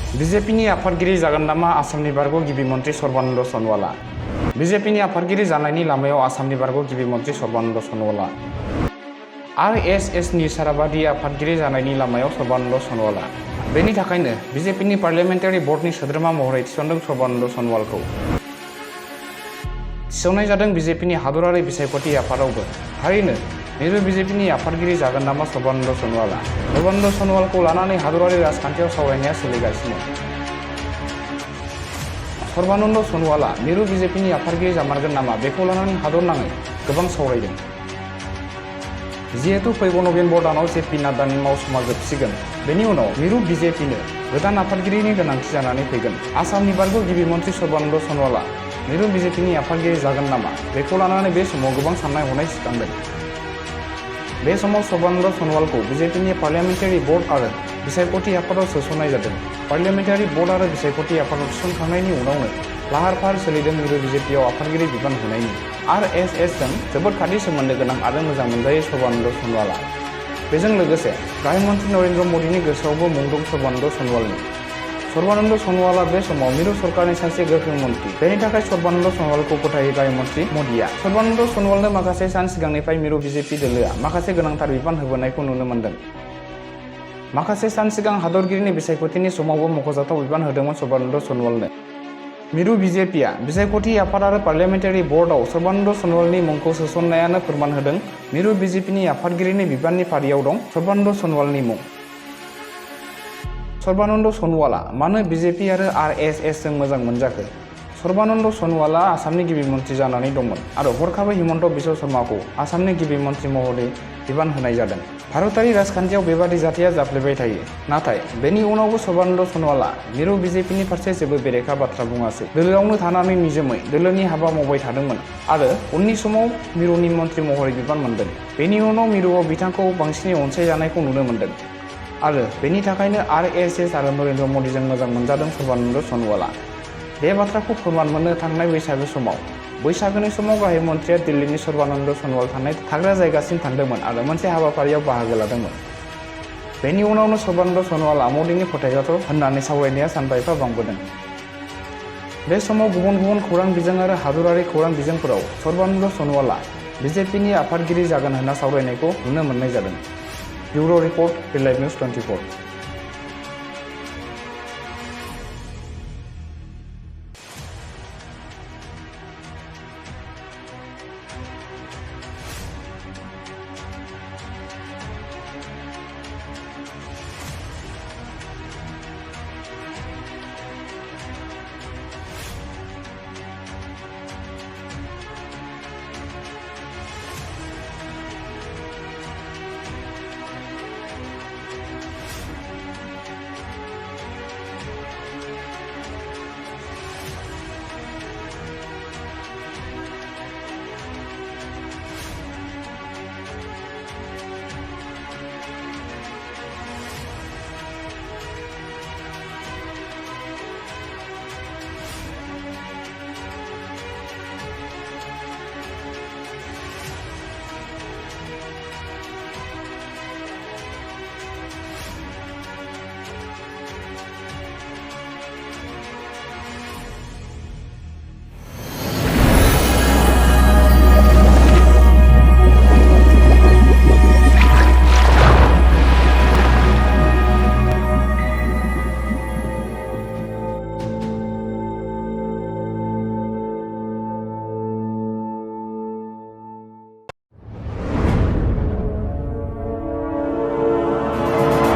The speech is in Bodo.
बिजेपिनि आफादगिरि जागोन नामा आसामनि बारग' गिबि मन्त्रि सर्बानन्द सन'वाला। बिजेपिनि आफादगिरि जानायनि लामायाव आसामनि बारग' गिबि मन्त्रि सर्बानन्द सन'वाला। आरएसएसनि साराबादि आफादगिरि जानायनि लामायाव सर्बानन्द सन'वाला। बेनि थाखायनो बिजेपिनि पार्लियामेन्टारि बर्डनि सोद्रोमा महरै थिसनदों सर्बानन्द सन'वालखौ। थिसननाय जादों बिजेपिनि हादरारि बिसायख'थि आफादावबो। थारैनो मिरु बिजेपिनि आफादगिरि जागोन नामा सर्बानन्द सन'वाला? सर्बानन्द सन'वालखौ लानानै हादरारि राजखान्थियाव सावरायनाया सोलिगासिनो। सर्बानन्द सन'वाला मिरु बिजेपिनि आफादगिरि जामारगोन नामा बेखौ लानानै हादरनाङै गोबां सावरायदों। जिहेतु फैगौ नभेम्बर दानाव जेपि नाड्डानि मावसुमा जोबसिगोन, बेनि उनाव मिरु बिजेपिनो गोदान आफादगिरिनि गोनांथि जानानै फैगोन। आसामनि बारग' गिबि मन्त्रि सर्बानन्द सन'वाला मिरु बिजेपिनि आफादगिरि जागोन नामा बेखौ लानानै बे समाव गोबां साननाय हनाय सिखांदों। बे समाव सर्बानन्द सन'वालखौ बिजेपिनि पार्लियामेन्टारि बर्ड आरो बिसायख'थि आफादाव सोसननाय जादों। पार्लियामेन्टारि बर्ड आरो बिसायख'थि आफादाव थिसनखांनायनि उनावनो लाहार फाहार सोलिदों मिरु बिजेपियाव आफादगिरि बिबान होनायनि। आरएसएसजों जोबोद खाथि सोमोन्दो गोनां आरो मोजां मोनजायो सर्बानन्द सन'वाला। बेजों लोगोसे गाहाय मन्त्रि नरेन्द्र मदिनि गोसोआवबो मुं दं सर्बानन्द सन'वालनि। सर्बानन्द सन'वाला बे समाव मिरु सरकारनि सासे गोख्रों मन्त्रि। बेनि थाखाय सर्बानन्द सन'वालखौ फोथायो गाहाय मन्त्रि मदिया। सर्बानन्द सन'वालनो माखासे सान सिगांनिफ्राय मिरु बिजेपि दोलोआ माखासे गोनांथार बिबान होबोनायखौ नुनो मोन्दों। माखासे सान सिगां हादरगिरिनि बिसायख'थिनि समावबो मख'जाथाव बिबान होदोंमोन सर्बानन्द सन'वालनो। मिरु बिजेपिआ बिसायख'थि आफाद आरो पार्लियामेन्टारि बर्डआव सर्बानन्द सन'वालनि मुंखौ सोसननायानो फोरमान होदों मिरु बिजेपिनि आफादगिरिनि बिबाननि फारियाव दं सर्बानन्द सन'वालनि मुं। सर्बानन्द सन'वाला मानो बिजेपि आरो आरएसएसजों मोजां मोनजाखो? सर्बानन्द सन'वाला आसामनि गिबि मन्त्रि जानानै दंमोन आरो हरखाबै हिमन्त बिश्व शर्माखौ आसामनि गिबि मन्त्रि महरै बिबान होनाय जादों। भारतारि राजखान्थियाव बेबादि जाथाया जाफ्लेबाय थायो। नाथाय बेनि उनावबो सर्बानन्द सन'वाला मिरु बिजेपिनि फारसे जेबो बेरेखा बाथ्रा बुङासै। दोलोआवनो थानानै निजोमै दोलोनि हाबा मावबाय थादोंमोन आरो उननि समाव मिरुनि मन्त्रि महरै बिबान मोनदों। बेनि उनाव मिरुआव बिथांखौ बांसिनै अनसायजानायखौ नुनो मोन्दों आरो बेनि थाखायनो आरएसएस आरो नरेन्द्र मदिजों मोजां मोनजादों सर्बानन्द सन'वाला। बे बाथ्राखौ फोरमान मोननो थांनाय बैसागो समाव बैसागोनि समाव गाहाय मन्थ्रिया दिल्लीनि सर्बानन्द सन'वाल थानाय थाग्रा जायगासिम थांदोंमोन आरो मोनसे हाबाफारियाव बाहागो लादोंमोन। बेनि उनावनो सर्बानन्द सन'वाला मदिनि फोथायजाथाव होननानै सावरायनाया सानफा एफा बांबोदों। बे समाव गुबुन गुबुन खौरां बिजों आरो हादरारि खौरां बिजोंफोराव सर्बानन्द सन'वाला बिजेपिनि आफादगिरि जागोन होनना सावरायनायखौ नुनो मोननाय जादों। ब्युर' रिपर्ट, रिलाइभ निउस 24।